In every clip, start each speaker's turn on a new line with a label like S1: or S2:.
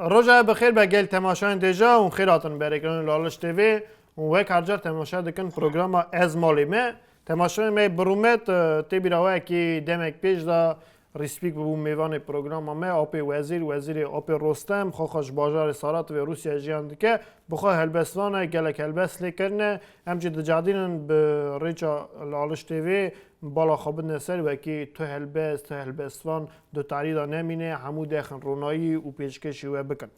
S1: روزا بخیر به گل تماشاین دیجا اون خیراتن برکن لالش تیوی اون وک هر تماشا دکن پروگرام از مالیمه تماشای می برومت تی بیراوه کی دمک پیش دا ریسپیک بو میوان پروگرام ما آپی وزیر آپی رستم خوش بازار سارات و روسیه جیان که بخواه هلبستان گلک هلبست لیکرنه همچی دجادین به ریچا لالش تیوی بالا خواب نسر و کی تو هلبستان دو تاریدا نمینه همو دخن رونایی و پیشکشی و بکن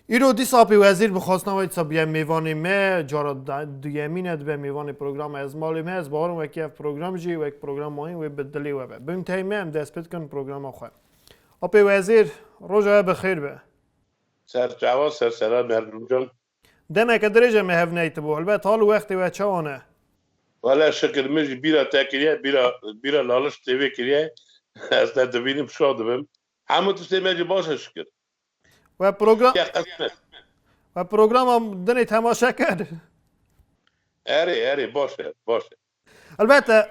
S1: ایرو دیس آپی وزیر بخواستن وید سا بیا میوانی می جارا دویمینت به میوان پروگرام از مالی می از بارم وکی اف پروگرام جی و یک پروگرام ماهی و بدلی و به بیم تایمه هم دست پید کن پروگرام خواه آپی وزیر روزا بخیر به
S2: سر جواد سر سلام مردم جان
S1: دمه که درجه می هف نیت بو البته حال وقتی و چوانه
S2: والا شکر مجی بیرا تاکریه بیرا لالش تیوی کریه از ندبینیم شادم همه تو مجی باشه شکر
S1: و
S2: یا قسمت
S1: پروگرام هم دنی تماشا کرد
S2: اره باشه
S1: البته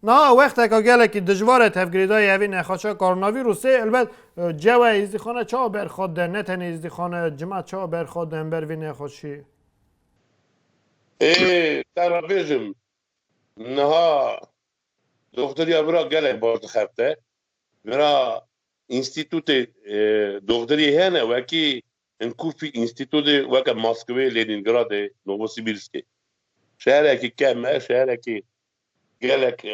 S1: نه وقتی که گله که دشواره تفگریدای اوی نخواشه کرونا ویروسه البته جو ازدی خانه چا برخواد در نتن ازدی خانه جماعت چا برخواد در بروی نخوشی
S2: ترا بیجم نها دختری برا گله باز خفته برا انستیتوت دختری هنه وکی انکوفی انستیتوت وکا ماسکوی لینینگراد نووسیبیرسکی شهره که کمه شهره که گلک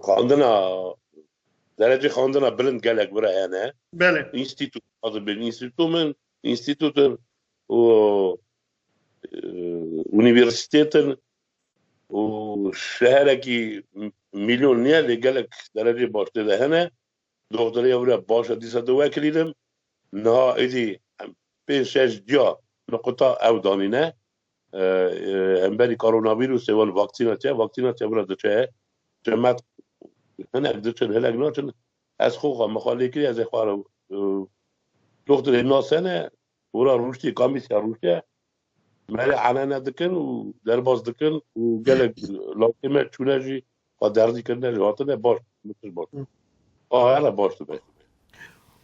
S2: خواندنا درجه خواندنا بلند گلک برای هنه
S1: بله
S2: انستیتوت از بین انستیتوت من انستیتوت و universiteten و شهرکی میلیون نیه لگلک درجه باشته ده هنه دختری اورا باشه دیسا دو وکلیدم نه ایدی پین شش جا نقطه او دانینه هم بری کرونا ویروس و واکسینات برا دچه جمعت هنک دچه هلک ناچن از خوخا مخالی کری از خواه دختری ناسنه ورا روشتی کامیسیا روشته مالی عنانه دکن و درباز دکن و گلک لازمه چونه جی و دردی کنه جواتنه باش متر باش هلا باش تو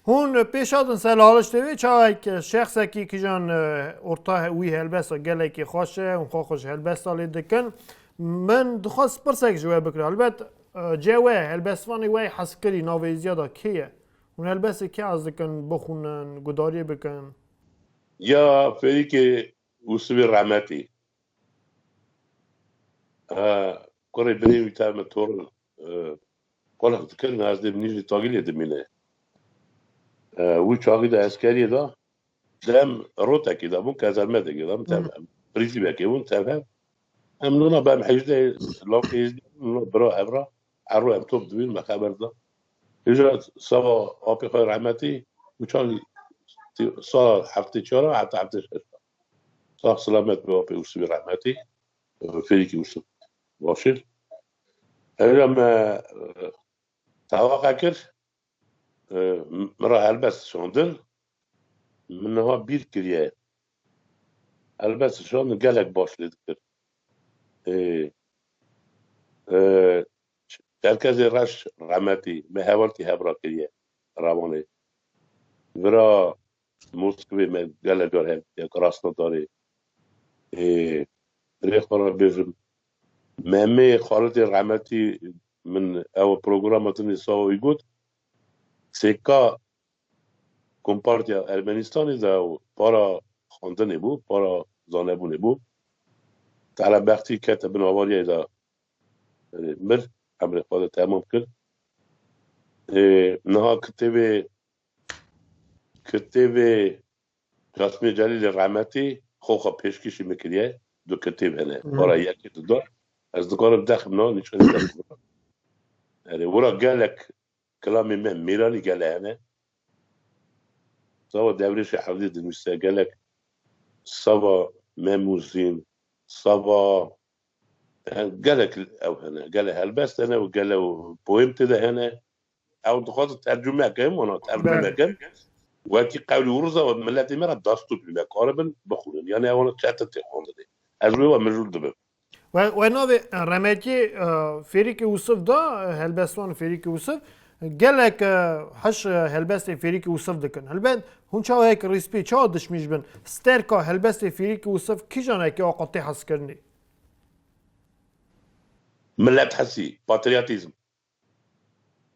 S1: هون پیشاتون سلالش دوی چا یک شخص که جان ارتاه وی هلبست گله که خوشه اون خوش هلبست آلی دکن من دخواست پرسک جواب بکره البته جوه هلبستوانی وی حسکری ناوی زیاده کیه اون هلبستی که از دکن بخونن گداری بکن
S2: یا فری که وسوی رحمتی کره بنی ویتام تور کلا تکرن از دم نیجی تاگیلی دمینه وی چاقی دا اسکری دا دم روتا کی دا ممکن از المده کی دا متفهم پریزی بکی اون تفهم هم نونا بهم حجده لاقی برا ابرا عرو ام توب دوین مخبر دا اجرا سوا آبی خواهی رحمتی وچالی سال هفته چهارم حتی هفته شش صح سلامت به آبی وسوی رحمتی فری که وسوی باشید هرم توقع کرد مرا هلبست شاندن منها بیر کریه هلبست شاندن گلک باش لید کرد مرکز رش رحمتی به حوالتی هبرا کریه روانه ورا موسکوی من گلک دار هم یک راستنا داره ریخ را بیجم مهمه خالد رحمتی من او پروگرامتون ساوی گود سیکا کمپارتیا ارمنستانی دا پارا خواندن بود پارا زانبونه بود تعالی وقتی کتب نواری دا مر امر خود تمام کرد نها کتب جاسم جلیل رحمتی خوخا پیشکشی میکریه دو کتب هنه پارا یکی دو دار از دکارم دخم نه نشانی دخم ورا گلک کلامی من میرانی گله هنه سوا دورش حوضی دنوسته گلک سوا مموزین سوا گلک او هنه گله هلبست هنه و گله پویمت ده هنه او دخواست ترجمه کم اونا ترجمه کم وکی قولی ورزا و ملتی مرا دستو بیمه کاربن بخونن یعنی اونا چهتا تخونده ده از روی و مجرول دبم
S1: و ناوی رمکی فریک یوسف دا هلبستوان فریک یوسف گلک هش هلبست فیری که وصف دکن هلبند هون چاو هیک ریسپی چاو دشمیش بن سترکا هلبست فیری که وصف کی جانه که آقاطی حس کرنی
S2: ملت حسي باترياتيزم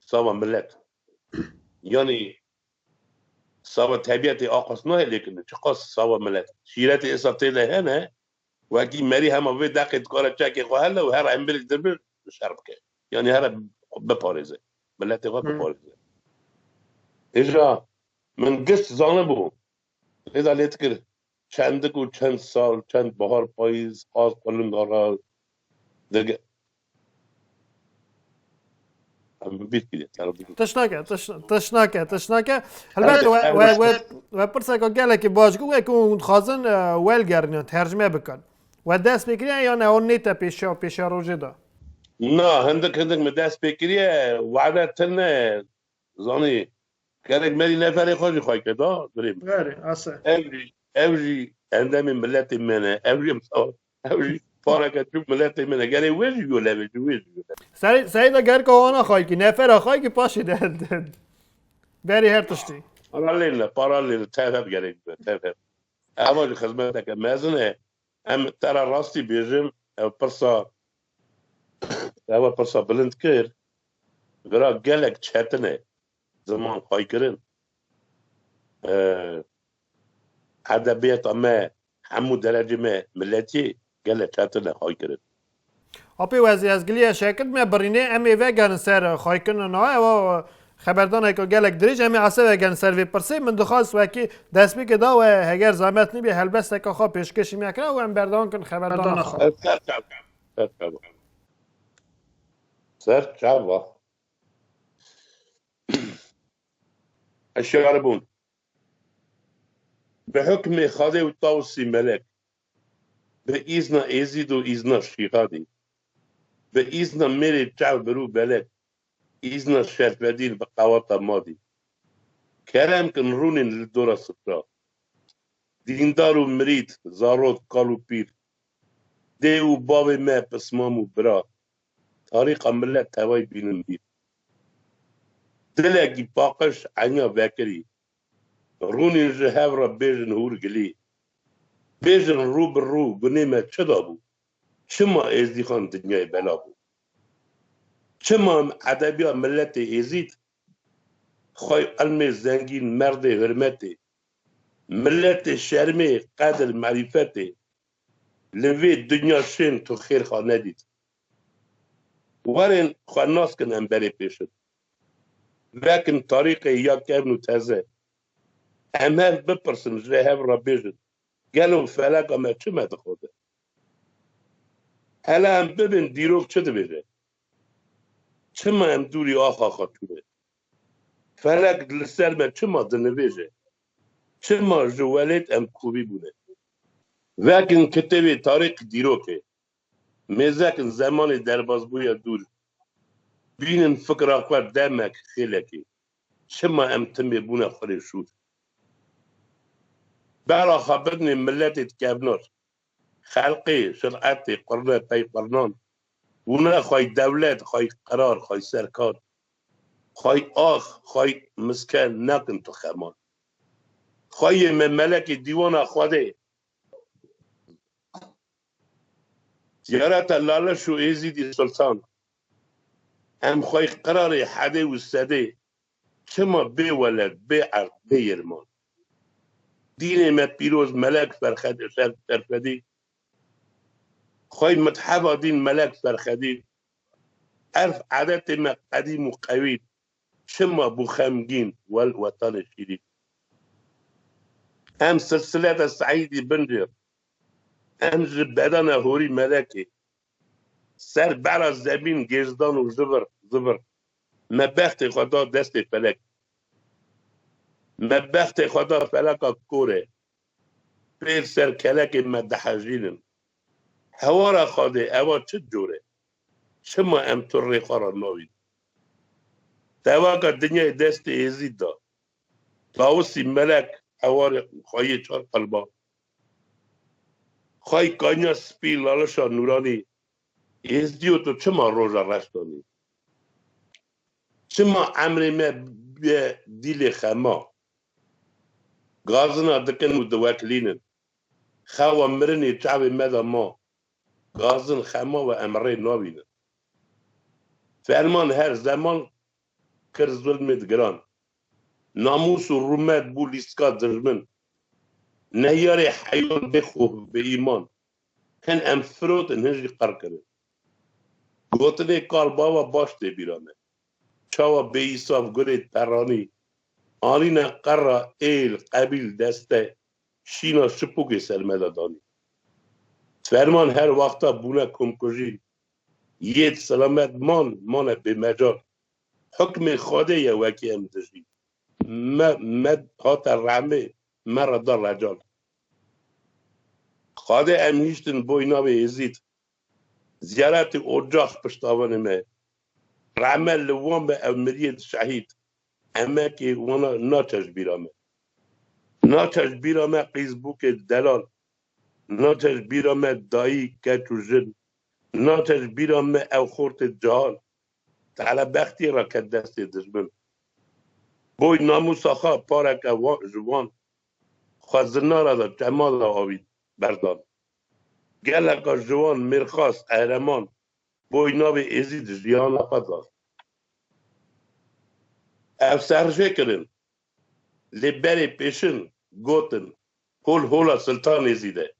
S2: سوا ملت يعني سوا تبعتي اقص نه لكن شقص سوا ملت شيرتي اسطيله هنا واكي مري هم في دقه كره تشاكي خو هلا وهر امبل درب شربك يعني هر بباريزه ملت غو بباريزه اجا من قص زانبو اذا لتكر چندك و چند سال چند بهار پاییز آز قلن دارا دق بیت کردی
S1: تشناکه هلبند و پرسه که گلک باش گوه که اون خازن ویل گرنی ترجمه بکن و دست بکری یا نه اون نیتا پیشا روژه دا
S2: نه هندك مداس بكريه وعدة تلنا زاني كانك مالي نفري خوشي خوي كدا دريم
S1: غيري اصلا
S2: every عندما ملاتي منا every مصور every فارقة تشوف ملاتي منا قال ويش يقول لابد ويش يقول
S1: سعيد اگر که آنا خواهی که نفر خواهی که پاشی ده بری هر تشتی
S2: parallel تفهم قال تفهم أول خدمتك مازنة أم ترى راستي بيجم أو برصا بلند كير غرا قالك تشاتنا زمان خواهي كرن ادبیات ما همو درجه ما ملتی گله چطور خواهی کرد
S1: اپی وزی از گلیه شکل می برینه امی وگن سر خواهی کنن نه و خبردانه که گلک دریج امی عصا وگن سر وی پرسی من دخواست وکی دست بی که دا و هگر زحمت نبی هلبسته که خواه پیشکشی میکنه و ام بردان کن خبردان خواه
S2: سر چاوا الشاربون بحكم خاضي وطاوسي ملك بإذن إزيد وإذن الشيخادي بإذن ميري تشعب برو بلك إذن الشرفدين بقوات الماضي كلام كنرون للدورة الصفراء ديندارو مريد زارود قالوا بير ديو بابي ما بسمامو برا طريقة ملت هواي بين البير دلقي باقش عنيا باكري روني جهاورا بيجن هور قلي بيجن رو بالرو بنيمة تشدابو شما ازدي خان دنياي بلابو شما عدبيا ملتي ازيد خوي علمي زنگين مرد هرمتي ملتي شرمي قدر معرفتي لوي الدنيا شين تو خير خانه ديد وارن خاناس كن امبري بيشن لكن طريقي يا كابنو تازه امان بپرسن جهاv ربيجن قالوا فلاك ما چما تخوده هلا هم ببین دیروک چه بده چما هم دوری آخا خاطوره فلک لسر من چما دنویجه چما جوالت هم کوبی بونه وکن کتبی تاریخ دیروکه میزکن زمان درباز بویا دور بینن فکر اخوار دمک خیلکی چما هم تمی بونه خوری شود برا خبرني ملتي تكابنور خلقي شرعتي قرنة تاي قرنان ونا خواهي دولت خواهي قرار خواهي سركار خواهي خواهي مسكن ناكن تو خمان خواهي من ملكي ديوان اخواده زيارة اللالة شو ايزيدي سلطان هم خواهي قراري حده والسده شما بي ولد بي عرض بي يرمان دين ما بيروز ملاك فرخدي خوي متحفظ دين ملاك فرخدي عرف عادات ما قديم وقوي شما ابو خمجين والوطن الشريف ام سلسلة السعيدي بنجر ام بدنا هوري ملاكي سر برا زبين جزدان وزبر ما بخت خدا دست فلك مبخت خدا فلکا کوره پیر سر کلک مدحجینن هوارا خاده اوا چه جوره شما ام تر خورا نوید تواقع دنیا دست ازید دا تاوسی ملک هوار خواهی چار قلبا خواهی کانیا سپی لالشا نورانی ازدیو تو چما روژا رشتانی چما عمر ما به دیل خما غازنا دکن و دواکلینن خوا مرنی چعب مدا ما غازن خما و امره نابینن فرمان هر زمان کر ظلمت گران ناموس و رومت بو لیسکا درمن نهیار حیان بخوه به ایمان هن امفروت هنجی قر کرن گوتنه کال بابا باش ده بیرانه چاوا به ایساف گره ترانی آنینا قرر ایل قبیل دسته شینا شپوک سرمده دانی فرمان هر وقتا بونه کمکجی یه سلامت مان به مجال حکم خاده یه وکی امتجی مد هات رحمه مرا در رجال خاده امهیشتن بوینا به ازید زیارت اجاق پشتاوانه مه رحمه لوان به امریت شهید اما که وانا ناچش بیرامه ناچش بیرامه قیزبوک دلال ناچش بیرامه دایی کچو جن ناچش بیرامه او خورت جهال تعالی بختی را که دست دشمن بوی ناموسا خواه پارک جوان خواه را دا جمال را آوید بردان گلکا جوان مرخاست قهرمان بوی ناب ازید جیان خدا او سرشه کرن لبری پیشن گوتن هولا سلطان ازیده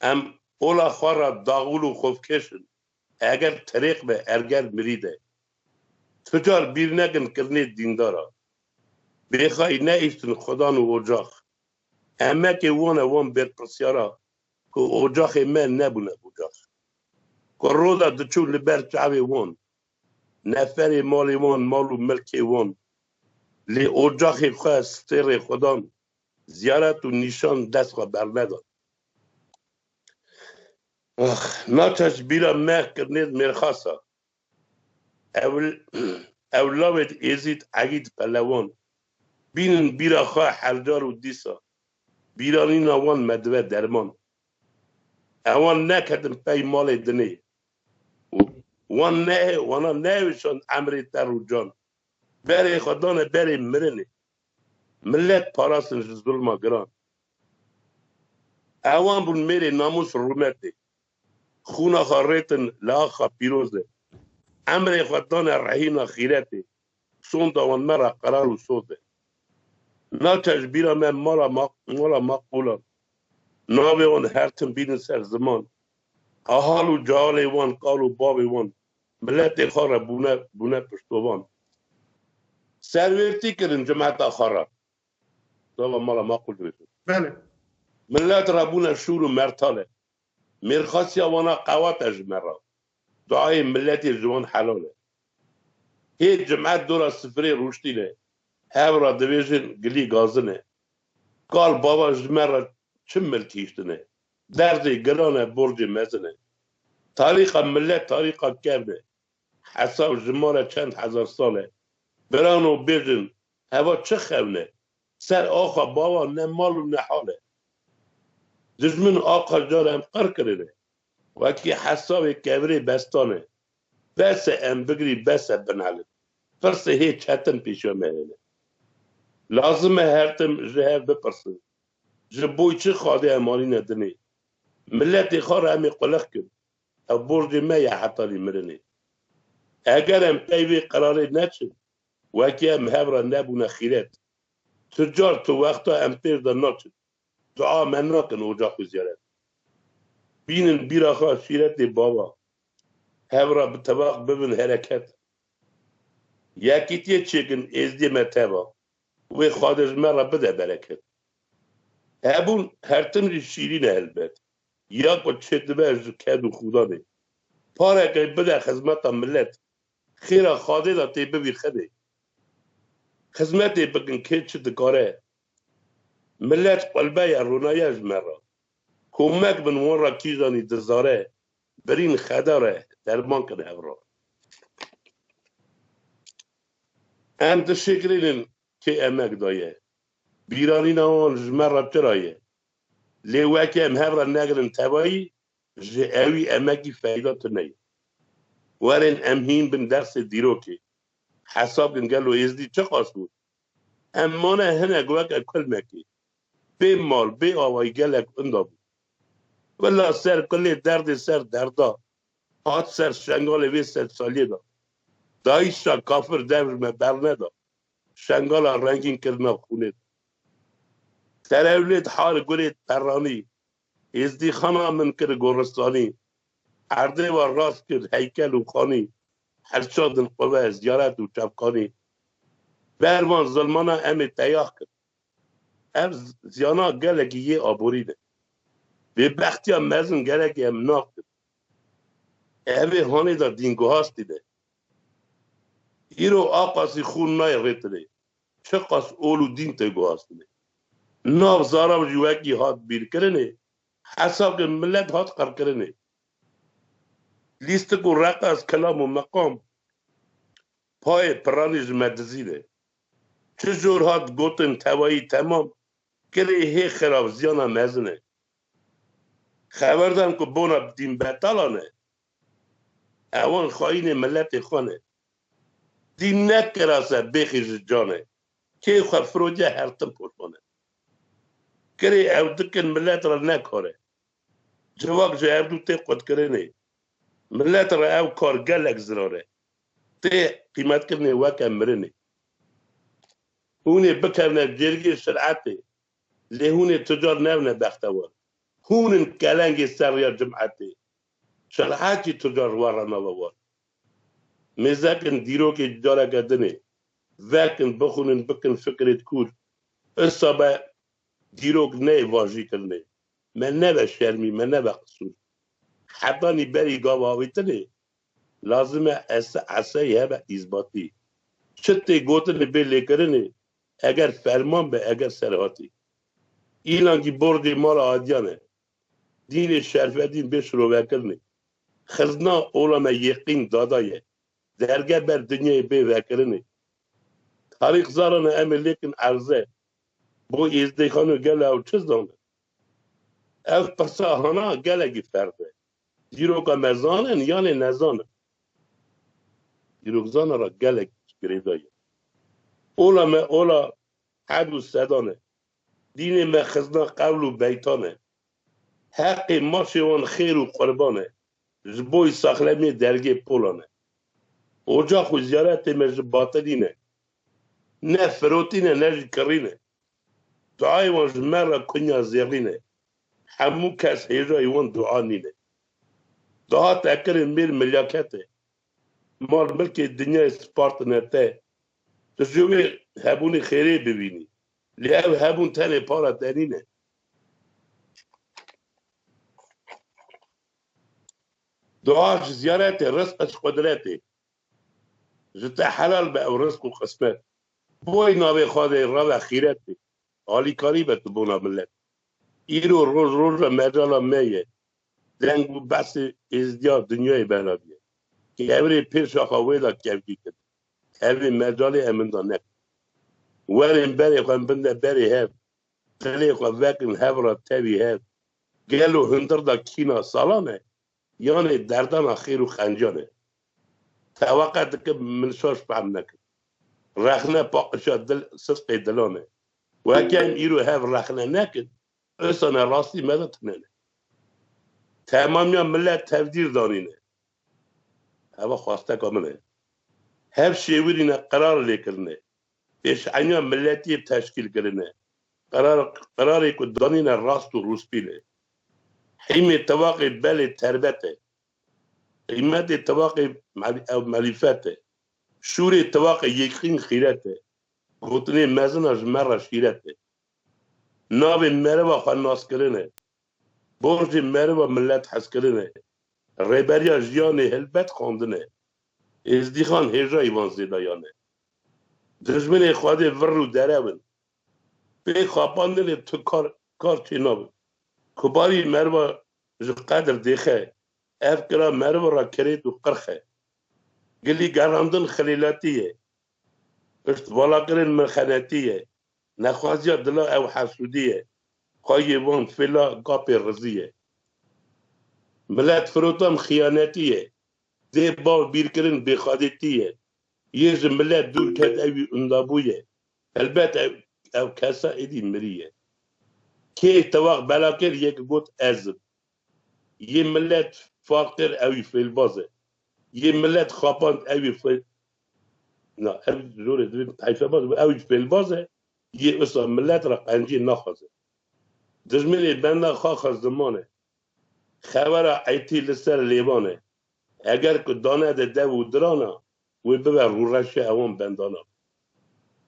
S2: ام هولا خواه را داغول و خوف کشن اگر طریق به ارگر مریده تجار بیر نگن کرنه دیندارا بخوای نیستن خدان و اجاق اما که وان بر پرسیارا که اجاق من نبونه اجاق که رودا دچون لبر چعوی وان نفر مالی وان مالو ملکی وان لی اجاق خواه ستر خدان زیارت و نیشان دست خواه بر نداد ناچش بیرا مه کرنید مرخاسا اولاد ازید عگید پلوان بینن بیرا خواه حرجار و دیسا بیرانی نوان مدوه درمان اوان نکدن پی مال دنی وانا نهوشان عمری تر و جان بری خدان بری مرنی ملت پاراسن ظلم گران اوان بون میری ناموس رومتی خونا خاریتن لاخا پیروزه امر خدان رحیم خیرتی سون دوان مرا قرار و سوده ناچش بیرا من مالا مقبولا ناوی وان هرتن بین سر زمان احالو جالی وان قالو بابی وان ملت خارا بونه پشتوان سرورتی کرن جماعت خارا دولا مالا مقبول بیتون
S1: بله
S2: ملت را بونه شور و مرتاله مرخاسی وانا قوات اجمرا دعای ملت جوان حلاله هیچ جماعت دورا سفری روشتینه هاو را دویجن گلی گازنه قال بابا جمرا چم ملکیشتنه درزی گرانه برج مزنه تاریخ ملت تاریخ کرده حساب جماره چند هزار ساله برانو بیجن هوا چه خونه سر آقا بابا نه مال و نه حاله دشمن آقا جارم قر کرده وکی حساب کبری بستانه بس ام بگری بس بناله فرس هیچ چتن پیشو مهنه لازمه هرتم جهر بپرسن جبوی چه خواده امانی ندنی ملت خار همی قلق کن او برج ما یا حتی لی مرنه اگر هم پیوی قراره نچن وکی هم هفره نبونه خیرت تجار تو وقتا هم پیر در ناچن دعا من ناکن اجاق زیارت بینن بیرا خواه شیرت بابا هفره بطباق ببین حرکت یکی تیه چکن ازدی متبا و خادش مرا بده برکت هبون هر تمری شیرین البت یا با چه دبه کد و خدا ده پاره که بده خدمت ملت خیره خاده دا تی ببی خده خدمت بگن که چه دکاره ملت قلبه یا رونایش مرا کمک بن وان را کیزانی دزاره برین خداره درمان کنه اورا هم تشکرین که امک دایه بیرانی نوان جمر را چرایه لیوکی هم هفره نگرن تبایی جه اوی امکی فایدات نی ورین امهین بن درس دیروکی حساب کن گلو ازدی چه خواست بود اما نه هنه گوک اکل مکی بی مال بی آوائی گلک اندا بود ولی سر کلی درد سر دردا هات سر شنگال وی 100 سالی دا دایشا کافر دور me برندا شنگالا رنگین کرنا خونه ترولید حال گلید پرانی ازدی خانا من کر گورستانی عرضه و راست کرد هیکل و خانی هرچادن قوه زیارت و چپکانی برمان ظلمانا ام تیاق کرد ام زیانا گلکی یه آبوری ده به بختی هم مزن گلکی ام ناق کرد اوه هانی دا دینگو هاستی ده ایرو آقاسی خون نای ریتره چه قاس اولو دین تگو هاستی ده ناو زارم جوکی هات بیر کرنه حساب که ملت هات قر کرنه لیست کو رقا از کلام و مقام پای پرانیج مدزیده چه جور هات گوتن توایی تمام کلی هی خراب زیانا مزنه خبردم که بونا دین بطالانه اوان خواهین ملت خانه دین نکراسه بخیج جانه که خواه فروجه هرتم پرمانه کلی او دکن ملت را نکاره جواک جو او دو تی قد کرنه ملت را او کار گلک زراره تی قیمت کرنه وکا مرنه هونه بکرنه جرگی شرعته لهونه تجار نونه بختوار هونن کلنگ سریا جمعته شرعاتی تجار وارا نوار مزاکن دیرو که جارا گدنه وکن بخونن بکن فکرت کور اصابه دیروک نه واجی کرنه من نه شرمی من نه قصور حتی نی بری گاو آویتنه لازمه اسای هبه اثباتی چته گوتن بله کرنه اگر فرمان به اگر سرهاتی ایلانگی بردی مال آدیانه دین شرفدین بش رو وکرنه خزنا اولما یقین دادایه درگه بر دنیای بی وکرنه تاریخ زارانه امه لیکن عرضه بو ازدیخانو گله او چیز دانه او پساهانا گله گی فرده دیروکا مزانن یعنی نزانه دیروک زانه را گله گریدایه اولا حد و سدانه دین مخزنا قول و بیتانه حق ماشوان خیر و قربانه جبوی ساخلمی درگه پولانه اوجا خو زیارت مج باطلینه نه فروتینه نه کرینه دعای وانج مرا کنیا زیرینه همو کس هیجای وان دعا نینه دعا تکرین میر ملیاکته مال ملک دنیا سپارت نته تجوی هبونی خیری ببینی لیو هبون تنه پارا دنینه دعاش زیارت رزقش قدرته جتا حلال به او رزق و قسمت بوی ناوی خواده را خیرته حالی کاری به تبونا ملت ایرو روز مجالا میه دنگ و بس ازدیاد دنیای بنابیه که اوری پیش آخواه دا کفگی کد اوری مجالی امن دا نک ورین بری خواه بنده بری هف دلی خواه وکن هف را تاوی هف گلو هندر دا کینا سالانه یعنی دردان خیر و خنجانه توقعت که منشاش فهم نکن رخنه پاقشا دل صدق دلانه و اکیم ایرو هف رخنه نکن اصلا راستی مدد ننه تمامی ملت تفدیر دانینه هوا خواسته کامنه هف شیورینه قرار لیکرنه پیش عنیا ملتی تشکیل کرنه قراری که دانینه راست و روسپیله حیمی تواقی بل تربته قیمت تواقی معرفته شور تواقی یقین خیرته گوتنی مزنش مره شیرته ناوی مروه خواه ناس کرنه برج مروه ملت حس کرنه ریبریا جیانه هلبت خواندنه ازدیخان هجا ایوان زیدایانه دجمن خواده ور رو درون به خواباندن تو کار چی نابه کباری مروه جو قدر دیخه افکرا مروه را کرید و قرخه گلی گراندن خلیلاتیه اشت بالا کرن مرخناتیه نخوازیا دلا او حسودیه خواهی وان فلا قاپی رزیه ملت فروتام خیانتیه ده با بیر کرن بخادتیه یه جمله دور کد اوی اندابویه البته او کسا ایدی مریه که توق بلاکر یک گوت ازم یه ملت فاقر اوی فیل بازه یه ملت خواپاند اوی فیل نه اوی جوره دوی حیفه بازه اوی فیل بازه یه اصلا ملت را قنجی نخوازه دجمنی بنده خواه زمانه خبر ایتی لسر لیوانه اگر که دانه ده و درانه و ببر رو رشه اوان بندانه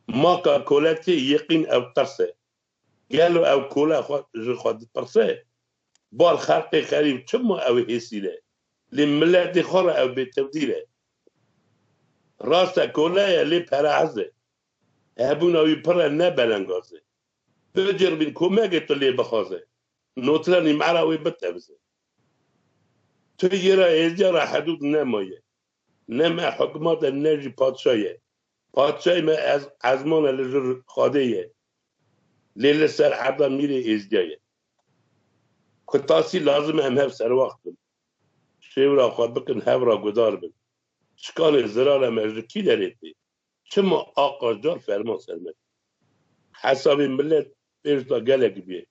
S2: ما که کولتی یقین او ترسه گلو او کوله خود ترسه بال خلق خریب چما او حسیله لملت خور او بتبدیله راست کوله لی پرعزه هبون اوی پر نبلنگازه بجر بین کمک تو لی بخوازه نوترانی معراوی بتبزه تو یه را ازجار حدود نمایه نمه حکمات نجی پادشایه پادشای ما از ازمان لجر خادهیه لیل سر عبدا میره ازجایه کتاسی لازم هم سر وقت بن شیورا خواه بکن هورا گدار بن شکال زرار مجرکی داریتی چما آقا جار فرمان سرمد حساب ملت پیشتا گلک بیه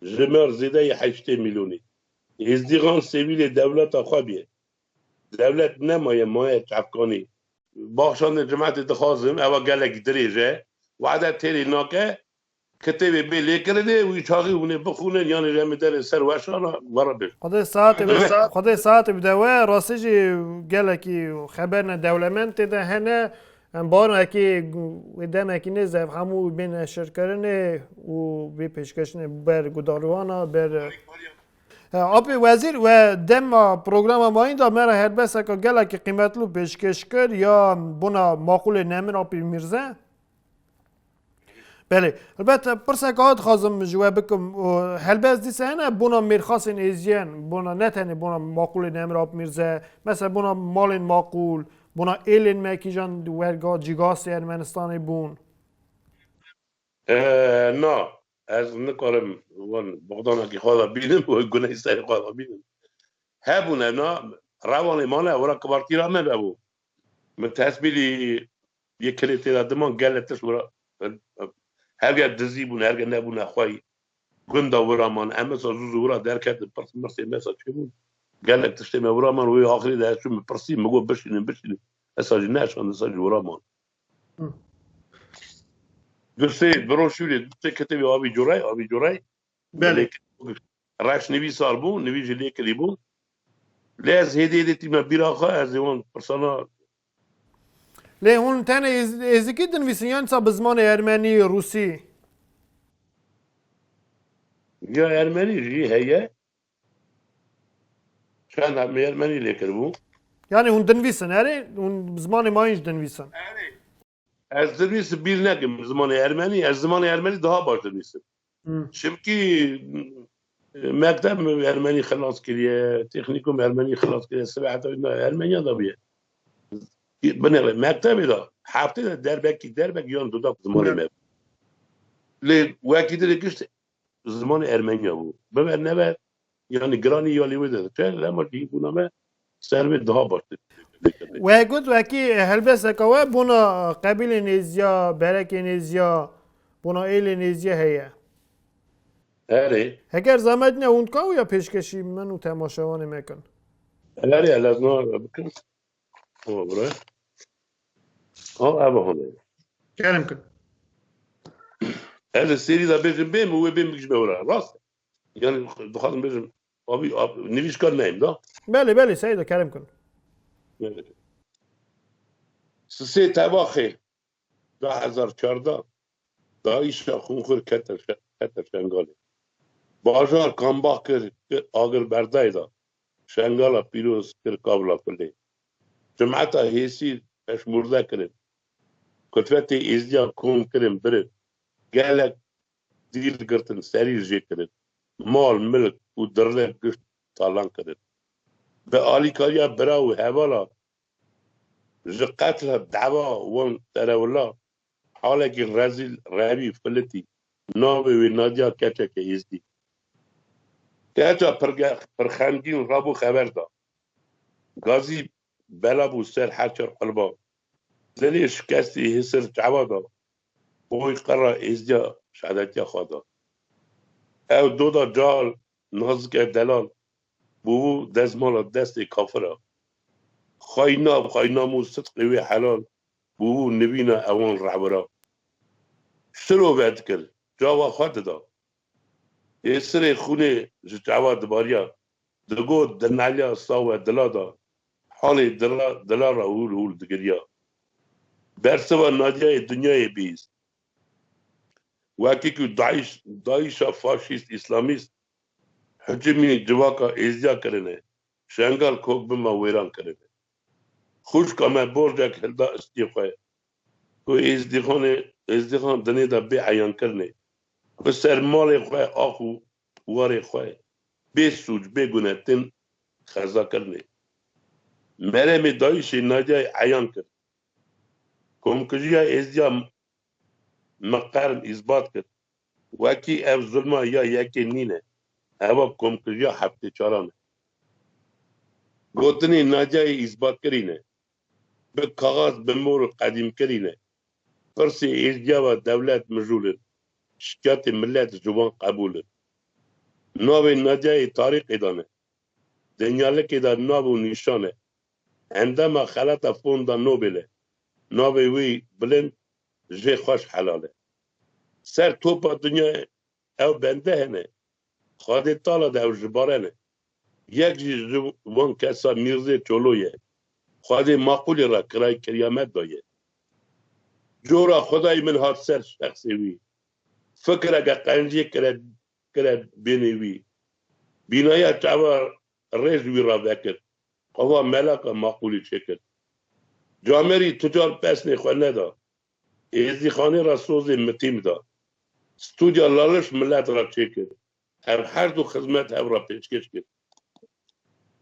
S2: جمر زیده 8 میلیونی ازدیغان سیویل دولت خواه بیه دولت نمایه مایه چفکانی باخشان جماعت دخوازم اوا گلک دریجه وعده تیری ناکه کتبی بیلی کرده وی چاقی اونه بخونه یعنی جمع در سر وشانا ورا بش
S1: خدای ساعت بدوه راستش گلکی خبرنا دولمنت ده هنه بارو اکی دم اکی نزد همو بین شرکرنه و بی پیشکشنه بر گداروانا بر آبی وزیر و دم پروگرام ما این دا مرا هر بس که گلکی قیمتلو پیشکش کرد یا بنا معقول نمیر آبی میرزه بله البته پرسکات خواستم جواب بکم هل باز دیسه هنه بنا میرخواستین ازیان بنا نتنه بنا معقول نمراب میرزه مثلا بنا مالین معقول بنا ایلین مکیجان ورگا جیگاسی ارمنستانی بون
S2: نه از نکارم وان بغدانا که خواهد بینم و گناه سری خواهد بینم هبونه نه روان مانه ورا کبارتی را من ببو متحسبیلی یک کلیتی را دمان گلتش ورا هرگه دزی بون هرگه نبونه خواهی گنده ورا من اما سازوز ورا درکت پرس مرسی مسا چه بون گلت تشتی ورا من وی آخری ده چون پرسی مگو بشینیم اساجی نشان اساجی ورا من گرسه بروشوری دوسته کتبی آبی جورای
S1: بله
S2: راش نوی سال بون نوی جلی کلی بون لیز هدیه تیما بیراخه از اون پرسانا
S1: لی هون تنه ازیکی دنویسین یعنی سا بزمان ارمنی روسی
S2: یا ارمنی جی هیه چند هم ارمنی لیکر بون
S1: یعنی هون دنویسن اره هون بزمان ما اینج دنویسن
S2: از دنویس بیر نکم زمان ارمنی از زمان ارمنی daha باش دنویسم چمکی مکتب ارمنی خلاص کریه تکنیکوم ارمنی خلاص کریه سبعت ارمنیا دا بیه بنره مکتبی دا هفته دا دربک یان دودا زمان مب لی وکی داره کشت زمان ارمنیا بود ببر نبر یعنی گرانی یا لیوی داده چه لما دی بونامه سروی daha باش
S1: و گفت وکی هلبس که بنا قبیل نیزیا برک نیزیا بنا ایل نیزیا هیه
S2: هره
S1: اگر زحمت نه اون که یا پیشکشی منو تماشاوانه میکن
S2: هره لازم بکن برای ابا هونه
S1: کلم کن
S2: هذا السيري ده بيجم بيم هو بيم مش بورا راس يعني بخاطر بيجم نفيش كان نايم ده
S1: بله سعیده کلم کن
S2: سه تباخي 2014 دايش خونخور کتر شنگاله بازار کامباخ کر آگر بردای دا شنگالا پیروز کر کابلا کلی جمعتا هیسی اش مرده کرد کتفتی ازدیا کوم کرم برد گالک دیل گرتن سری جی کرد مال ملک و درله گشت تالان کرد به آلیکاریا برا و حوالا جه قتل دعوا وان ترولا حالا که رزیل رابی فلتی ناوی و نادیا کچه که ازدی کچه پرخندین رابو خبر دا گازی بلا بو سر حچر قلبا دلی شکستی حسر جوادا بوی قرار ازدیا شهادتی خدا او دو دا جال نازک دلال بو دزمال دست کافره خواهی نامو صدق وی حلال بو نبینا اوان رعبرا شروع بد کرد جاوا خود دا اسر خونه جواد باریا دگو دنالیا ساوه دلا دا حال دلا را هول دگریا برسوا نادیه دنیای بیست وکی که داعش فاشیست اسلامیست حجمی جواکا ازیا کرنه شنگال کوک بما ویران کرنه خوش کامه برجک هلدا استیخواه کو ازدیخان دنه دا بی عیان کرنه کو سرمال خواه آخو وار خواه بی سوج بی گناتن خزا کرنه مرم داعش نادیه عیان کرد کمکجیا ازیا مقرن اثبات کرد وکی اف ظلمه یا یکی نینه اوا کمکجیا هفته چارانه گوتنی ناجای اثبات کرینه به کاغذ به مور قدیم کرینه فرسی ازدیا و دولت مجولن شکایت ملت جوان قبولن ناو ناجای تاریخ ادانه دنیالک دا ناو نشانه عندما خلط فوندا نوبله ناو وی بلند جه خوش حلاله سر توپا دنیا او بنده هنه خواهد تالا دا او جبارنه یک جوان کسا میرزه چولویه خواهد مقولی را کرای کریامت دایه جورا خدای من هات سر شخصی وی فکر اگه قنجی کرد بینی وی بینایا چاوا ریز وی را وکر قوا ملکا مقولی چکر جامری تجار پس نخواه ندا ازدی خانه را سوز متیم دا ستودیا لالش ملت را چکر هر دو خدمت او را پیشکش کرد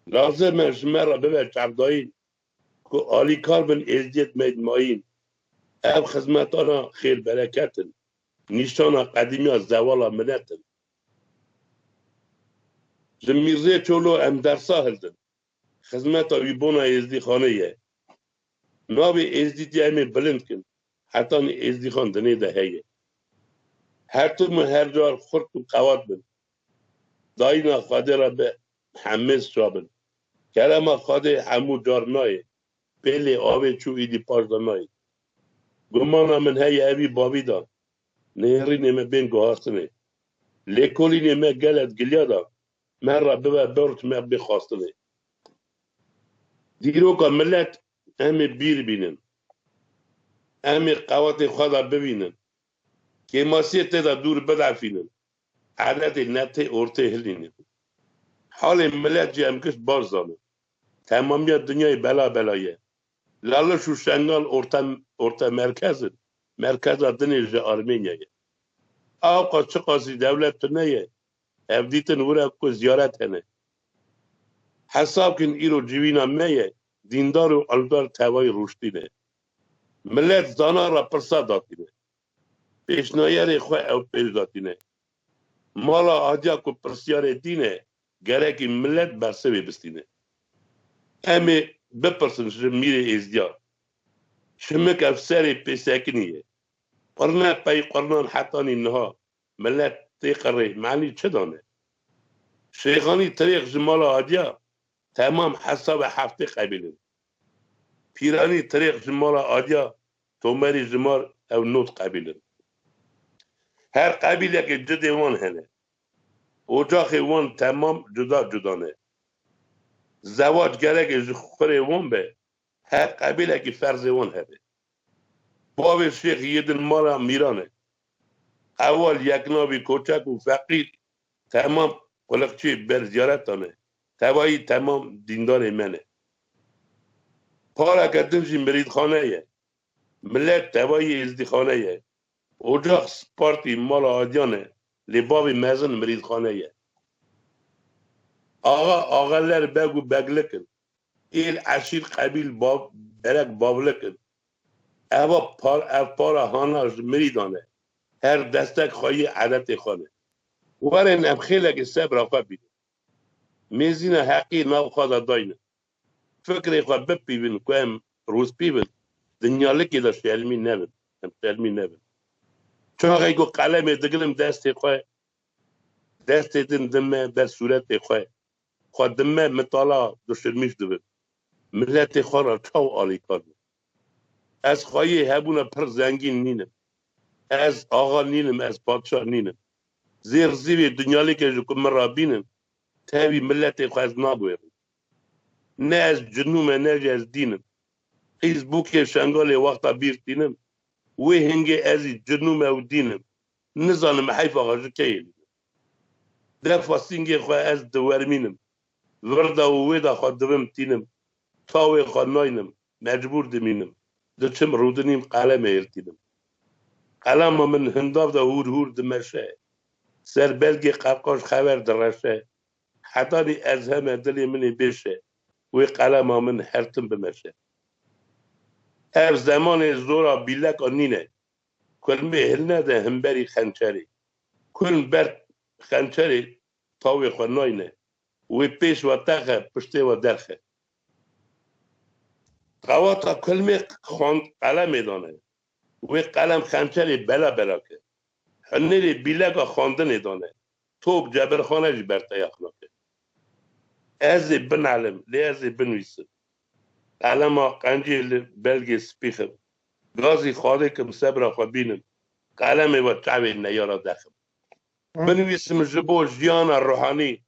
S2: لازم جمع را ببر چبدایی که آلی کار بن ازدیت مید ماین او خدمتانا خیر برکتن نیشانا قدیمی ها زوالا منتن جمیرزه چولو ام درسا هلدن خدمت ها ویبونا ازدی خانه یه ناوی ازدی دیمی بلند کن حتی ازدی خان دنه ده هیه هر طور هر جار خورد و قواد بن داینا خواده را به حمز شابن کرما خواده همو جار نایه پلی آوه چو ایدی پاش دا نایه گمانا من هیه اوی بابی دا نهری نمه بین گوهاستنه لیکولی نمه گلت گلیا دا من را ببر برت من بخواستنه دیرو که ملت همه بیر بینن همه قوات خدا ببینن که ماسیت دا دور بدعفینن عادت نته ارته هلینن حال ملت جی امکش بارزانه تمامی دنیای بلایه لالش و شنگال ارته مرکز دنیج آرمینیه آقا چه قاسی دولت نیه افدیتن ورا کو زیارت هنه حساب کن ایرو جوینا میه دیندار و الدار توای روشتینه ملت زانا را پرسا داتینه پیشنایر خواه او پیش داتینه مالا آجا کو پرسیار دینه گره که ملت برسه بستینه امی بپرسن میره ازدیا شمک افسر پیسکنیه قرنه پی قرنان حتانی نها ملت تیقره معنی چه دانه شیخانی طریق جمال آجا تمام حساب هفته قبیله پیرانی طریق جمال آجا تومری جمال او نوت قبیله هر قبیله که جده وان هنه اجاق وان تمام جدا نه زواج گره خوره وان به هر قبیله که فرض وان هنه باب شیخ یدن مالا میرانه اول یک نابی کوچک و فقیر تمام قلقچی بر زیارت دانه توایی تمام دیندار منه پارا کردنشی مرید خانه یه ملت توایی ازدی خانه یه اجاق سپارتی مالا آدیانه لباب مزن مرید خانه یه آقالر بگو بگلکن ایل عشیر قبیل برک بابلکن اوا پارا هاناش مریدانه هر دستک خواهی عدت خانه ورن ام خیلی که صبر آقا بیده میزین حقی ناو خواهد داینه فکر خواه بپیون که هم روز پیون دنیا لکی دا شرمی نبن هم شرمی نبن چون اگه گو قلم دگلم دست خواه دست دن دمه در صورت خواه خواه دمه مطالعه دو شرمیش دبن ملت خواه را چاو آلی کرد از خواهی هبونه پر زنگین نینم از آقا نینم از پادشاه نینم زیر زیوی دنیا لکی جو کم را بینم تاوی ملت خواه از نابویرم نه از جنوم نه از دینم فیسبوک شنگال وقتا بیرتینم و هنگی ازی جنوم او دینم نزانم حیف آقا جو که در فاستینگی خواه از دورمینم ورده و ویده خواه دوم تینم تاوی خواه ناینم مجبور دمینم ده چم رودنیم قلم ایرتینم قلم من هنداف ده هور هور دمشه سر بلگی قرقاش خبر درشه حتانی از همه دلی منی بشه و قلم من هرتم بمشه هر زمان زورا بیلک آنینه کل مهل نده همبری خنچری کل بر خنچری تاوی خواه ناینه و پیش و تخه پشته و درخه قواتا کلمه خواند قلم میدانه و قلم خنچری بلا بلا که هنری بیلگا خواندن دانه توب جبرخانه جی برتا یخناکه از بن علم لی از بنویسم قلم ها قنجی بلگی سپیخم گازی خواده کم صبر خوا بینم قلم و چعوی نیارا دخم بنویسم جبو جیان روحانی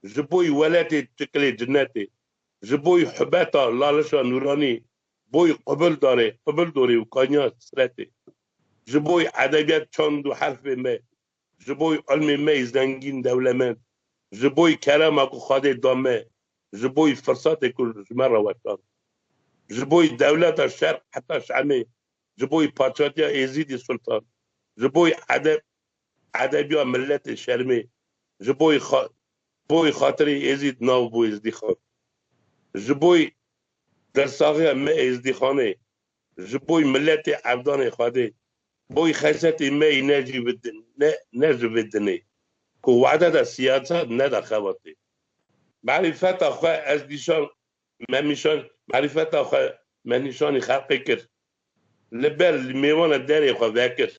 S2: جبوی ولتی چکلی جنتی جبوی حبتا لالشا نورانی بوی قبل داره و کانیا سرتی جبوی ادبیات چند و حرف می جبوی علم می زنگین دولمند جبوی کرم اکو خاده دامه جبوی فرصات کل جمع روشتان جبوی دولت شرق حتی شعمه جبوی پاچاتیا ایزید سلطان جبوی ادبیا ملت شرمه جبوی بوی خاطری ایزید ناو بوی ازدی خان جبوی در ساقی می ازدی خانه جبوی ملت عبدان خاده بوی خیست می نجی بدنه که وعده در سیاست نده خواته معرفت خواه از دیشان ممیشان معرفت خواه منیشانی خلقی کرد لبر میوان دری خواه وکر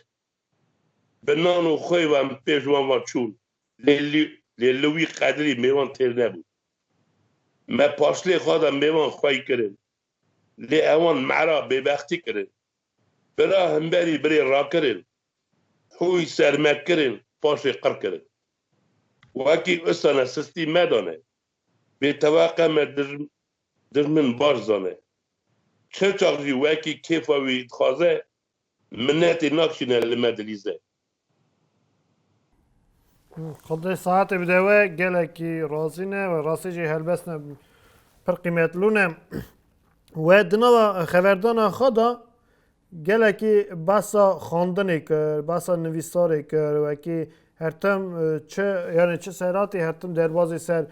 S2: بنان و خوی و پیشوان و چون لوی قدری میوان تیر نبود ما پاشلی خودم میوان خواهی کرد لی اوان معرا ببختی کرد برا همبری بری را کرد خوی سرمک کرد پاشی قر کرد وکی استان سستی مدانه به توقع ما درمن باش زانه چه چاقجی وکی کیفاوی خوازه منتی ناکشینه لمدلیزه
S1: خدای ساعت بدوه گلکی رازینه و راستی جی هلبسنه پر قیمت لونه و دنوا خبردان خدا گلکی باسا خواندنی کرد باسا نویساری کرد و کی هرتم چه سراتی هرتم دروازی سر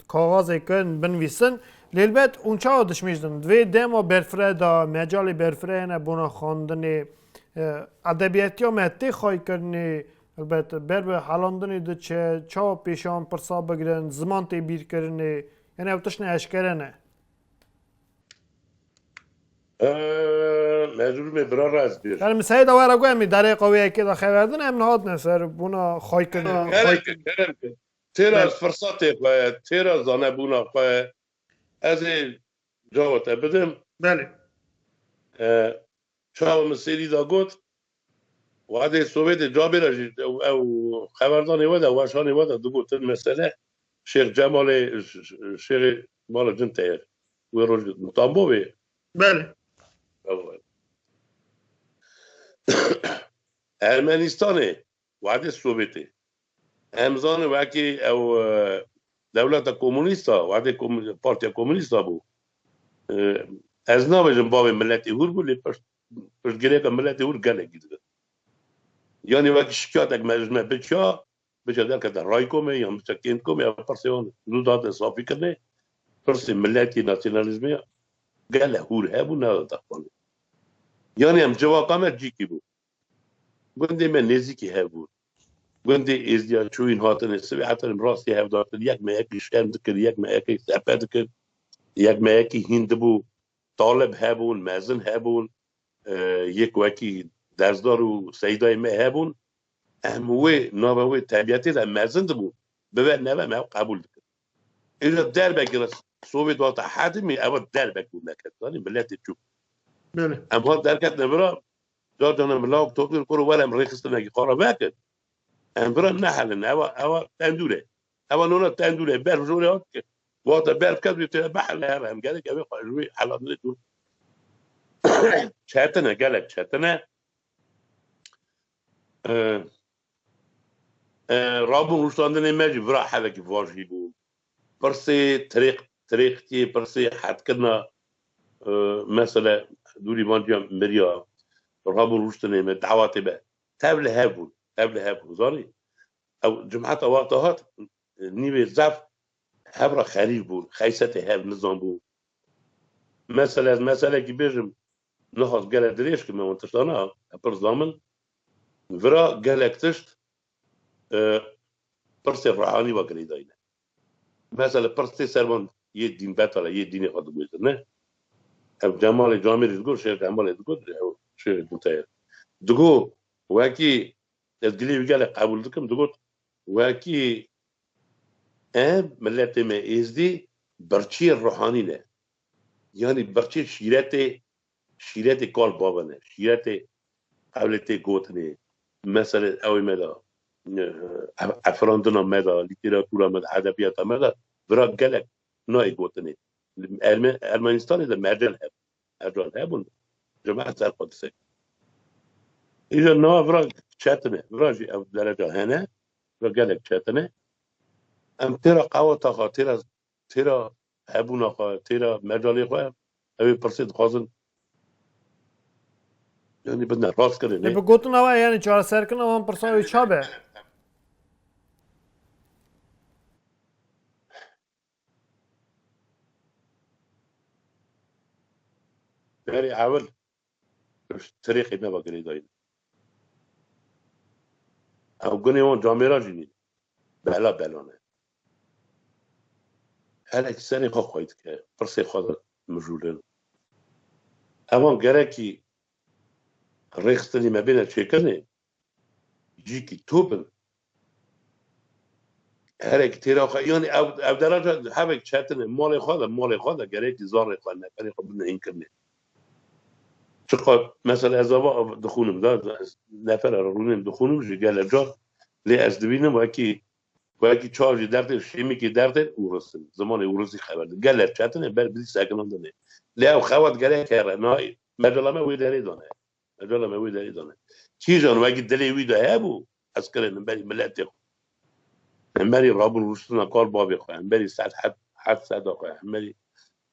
S1: کاغذی کن بنویسن لیلبت اونچا دشمیشدن دوی دما برفره دا مجالی برفره نه بونا خواندنی ادبیاتی ها مهتی خواهی کردنی البته به حالاندنی دو چا پیشان پرسا بگیرن زمان تی بیر کردنی یعنی اوتش نه اشکره نه
S2: مجبور می برا راز بیر
S1: یعنی مسایی دا وارا گوه می داره قویه که دا خیوردن هم نهاد نسر بونا خواهی کردن
S2: کرم تیرا از فرصت خواه تیرا زانه بونا خواه از جاوت بدم
S1: بله
S2: چاو مسیری دا گوت وعده سوویت جابی رجید او خبردانی وده وشانی وده دو گوتن مسئله شیخ جمال شیخ مال جنتیر و روز مطامبو بی
S1: بله
S2: ارمنستانه وعده سوویتی همزان وکی او دولت کمونیستا وعده پارتیا کمونیستا بو از نامجم باب ملتی هور بو لی پشت گره که ملتی هور گله گیده یعنی وقتی شکایت مجمع بچه در که در رای کومه یا بچه کند کومه یا پرسیون روزات صافی کنه پرسی ملتی ناسیونالیزمی گله هور هبو نداده کنه یعنی هم جواقامه جیکی بود گنده من نزیکی هبو گنده ازدیا چوین هاتن سوی حتی راستی هفدارتن یک مهکی شرم دکر یک مهکی سپه دکر یک مهکی هند بو طالب هبون مازن هبون یک وکی درزدار و سیدای ما هبون هموی نابوی طبیعتی در مازن دبون ببر نبا ما قبول دکن ایجا در بگیر صوبت واتا حدمی اول در بگیر نکد دانی ملت چوب
S1: بله
S2: اما در کت نبرا دار جانا ملاک توقیر کرو ولم ریخست نگی قارا بکن امبرا نحلن اوا تندوره اوا نونا تندوره برف جوری ها واتا برف کد بیتر بحل هر هم گره که روی حالات ندون چهتنه گلک چهتنه رابون روشتاندن مجی برا حلقی واجهی بود برسي طريقتي برسي حد كنا مثلا دوري مانجا مريا رابو روشتني من دعواتي بقى تابل هابون زاني او جمعات وقتها نيبي زف هبرا خريف بون خيستي هاب نظام بون مثلا كي بيجم نخص قالك دريش كما وانتشتانا برزامن فرا قالك تشت برسي الرحاني وقري داينا مثلا برسي سرمان يدين باتلا يديني قد بويتر نه جمال جامعه تقول شيخ جمال تقول شيخ متاير تقول واكي الدليل قال قبول لكم تقول واكي ملت ما ازدي برشي الروحاني نه يعني برشي شيراتي كول بابا شيراتي قولتي قوتني مثلا اوي مدى افراندنا مدى ليتراتورا مدى ادبيات مدى برا قالك ناي قوتني ارمنستان اذا مرجل هبون جماعه القدس اذا نو برا شاتنه براجي او درجه هنا قالك شاتنه ام ترى قوة ترى هبون ترى مرجلي خو اوي برسيد خازن يعني بدنا راس
S1: نه
S2: كده
S1: بگوتن اوه یعنی چهار سرکن اوه هم پرسان چابه
S2: يعني عاول طريقي ما بقري داين او قني وان جاميرا جيني بلا بلانه هلك سني خو خويت كه برسي خاطر مجولن اما جركي ريختني ما بين تشيكني جيكي توبن هلك تيرا يعني او درجه حبك شاتن مالي خاطر جركي زار خاطر كان قبل ينكرني شقا مثلا ازابا دخولم داد نفر رونم دخولم جي قال جار لي ازدبينم وکی چارجی درد شیمی درد اورسن زمان اورسی خبر گله چاتنه بر بدی ساکنم دنه لا خوات گله کره نای مجلمه وی داری دانه چی جان وکی دلی وی ده ابو اسکرن بری ملت بری رابون روشتنا کار بابی خو بری ساعت حد ساعت خو بری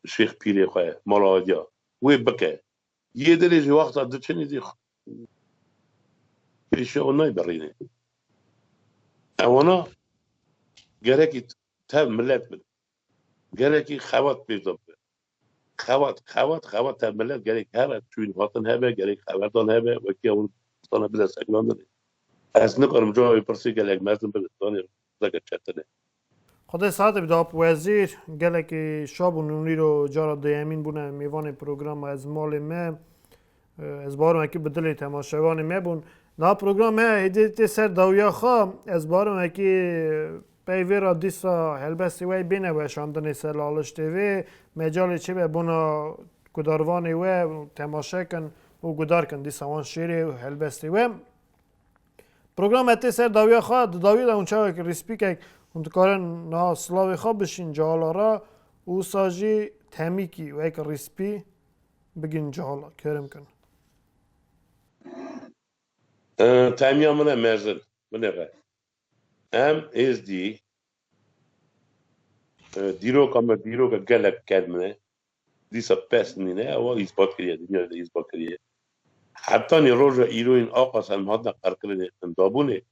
S2: شیخ پیری خو مالادیا وی بکه یه دلی وقت د چنی دی ایشو نای برینه اوانا گرکی تب ملت بده گرکی خوات بیزاب خوات تب ملت گرک هر چوین وطن هبه گرک خبردان هبه وکی اون طانه بده سکنان داره از نکنم جایی پرسی گلک مردم بده طانه زکر چطنه
S1: خدای ساعت بداپ وزیر گله که شاب و نونی رو جارا دیمین بونه میوان پروگرام از مال ما از بارم اکی بدلی تماشاوان ما بون نا پروگرام ما ایدیت سر داویا خواه از بارم اکی پیوی را دیسا هلبستی وی بینه و شاندن سلالش تیوی مجال چه به بونا کداروانی و تماشا کن و گدار کن دیسا وان شیری و هلبستی و پروگرام اتی سر داویا خواه داوی دا اونچه که ریسپی که اون کارن نا سلاوی خواه بشین جالا را او ساجی تمیکی و ایک ریسپی بگین جالا کرم کن
S2: تامیان منه مرزن منه غیر ام از دی دیرو که گلک کرد منه دیسا پس نینه او ایزبات کریه دنیا ده ایزبات کریه حتی نی روژا ایروین آقا سلمات نقر کرده اندابونه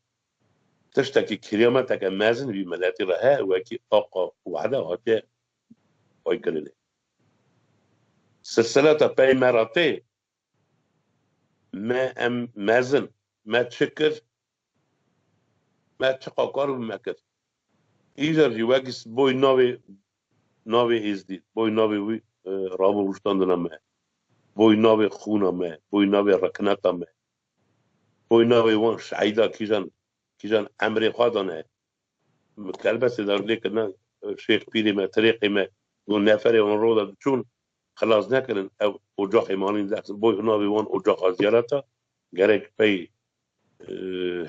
S2: تشتكي كريمة تك مازن في ملاتي رها وكي آقا وعدا هاتي هاي كلني سلسلة باي مراتي ما ام مازن ما تشكر ما تشقاقار بمكر إذا جواكس بوي ناوي إزدي بوي ناوي رابو وشتاندنا ما بوی ناوی خونا ما بوی ناوی رکنتا ما بوی ناوی وان شعیدا کیجان امری خادانه متكلبس در لیکن شیخ پیری ما طریقی ما و نفری اون رو داد چون خلاص نکردن او اجاق ایمانی دست بوی ناوی وان اجاق زیارتا گرک پی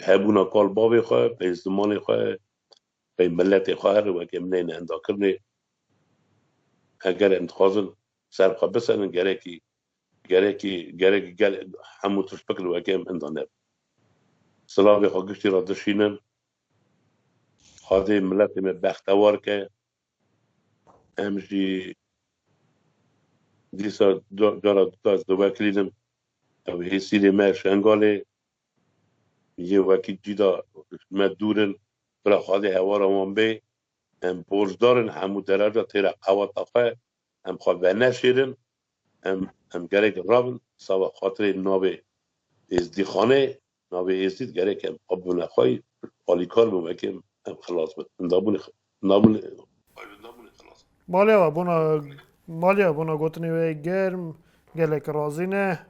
S2: هبونا کال بابی خواه پی زمانی خواه پی ملت خواه رو وکی منین اندا کرنی اگر انتخازن سرخواه بسنن گرکی همو تشبکل وکی اندا نب سلابی خواه گشتی را دشینم خواهده ملت میں بختوار که همجی دیسا جارا دوتا از دو وکلیدم او حسیلی ما شنگاله یه وکی جیدا ما دورن برا خواهده هوارا وان بی هم برزدارن همو درجه تیرا قوات افا هم خواه و نشیرن هم گرک رابن سوا خاطر ناوی ازدی خانه ناوی ازدید گرک هم قبل نخواهی آلیکار بو وکی هم خلاص بود نابون خلاص
S1: مالیا بونا گوتنی و گرم گلک رازینه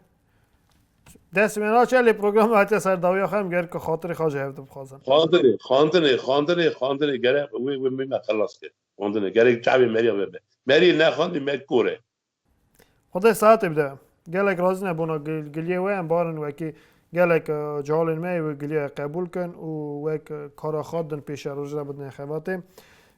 S1: دست مینا چلی پروگرام هاتی سر داویا خواهم گر که خاطر خواهج هفته بخوازم
S2: خواندنی گره وی میمه خلاص کرد خواندنی گره چاوی مریا ببه مری نه خواندی مر کوره
S1: خدا ساعت بده گلک رازینه بونا گلیه و هم بارن وکی گلک جالن می و گلیه قبول کن و وک کارا خادن پیش روز را بدن خواته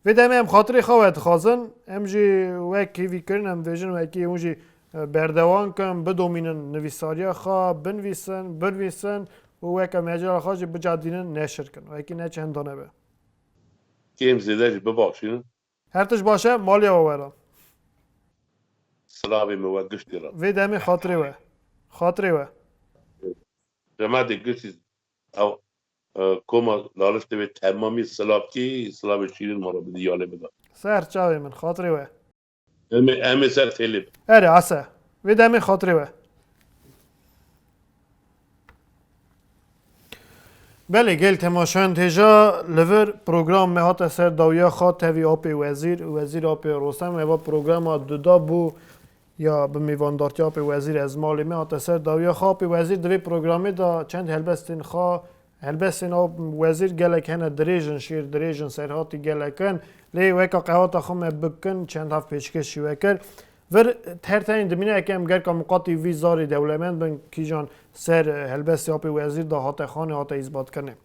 S1: و دمی هم خاطری خواهد خازن امجی وکی وی کرن هم ویژن وکی اونجی بردوان کن بدومینن نویساریا خواه بنویسن و وکی مجال خواهد بجادینن نشر کن وکی نه چند دانه به
S2: کیم زیدهش ببخشین
S1: هرتش باشه مالیا وورا
S2: سلاوی موگش دیرم
S1: و دمی خاطری و
S2: جماعتی گشتی او کما لالشته به تمامی سلاب کی سلاب شیرین ما رو بدی یاله بده
S1: سر چاوی من خاطری و
S2: امی سر تلیب
S1: اره عسه و دمی خاطری و بله گل تماشان تجا لور پروگرام مهات سر داویا خواه تاوی آپ وزیر آپ روستم و پروگرام دودا بو یا به میواندارتی آپ وزیر از مالی مهات سر داویا خواه آپ وزیر دوی پروگرامی دا چند هلبستین خواه هلبستین آپ وزیر گلک هنه دریجن شیر دریجن سرهاتی گلکن لی وکا قهات خواه بکن چند هفت پیشکشی وکر ور ترتین دمینه اکم گر که مقاطی ویزاری دولمند بن کی جان سر هلبستی آپ وزیر دا هات خانه هات ایزباد کنه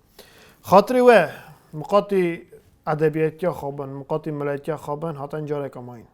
S1: خاطری و مقاطی ادبیاتی خوابن مقاطی ملیتی خوابن هات انجاره کماین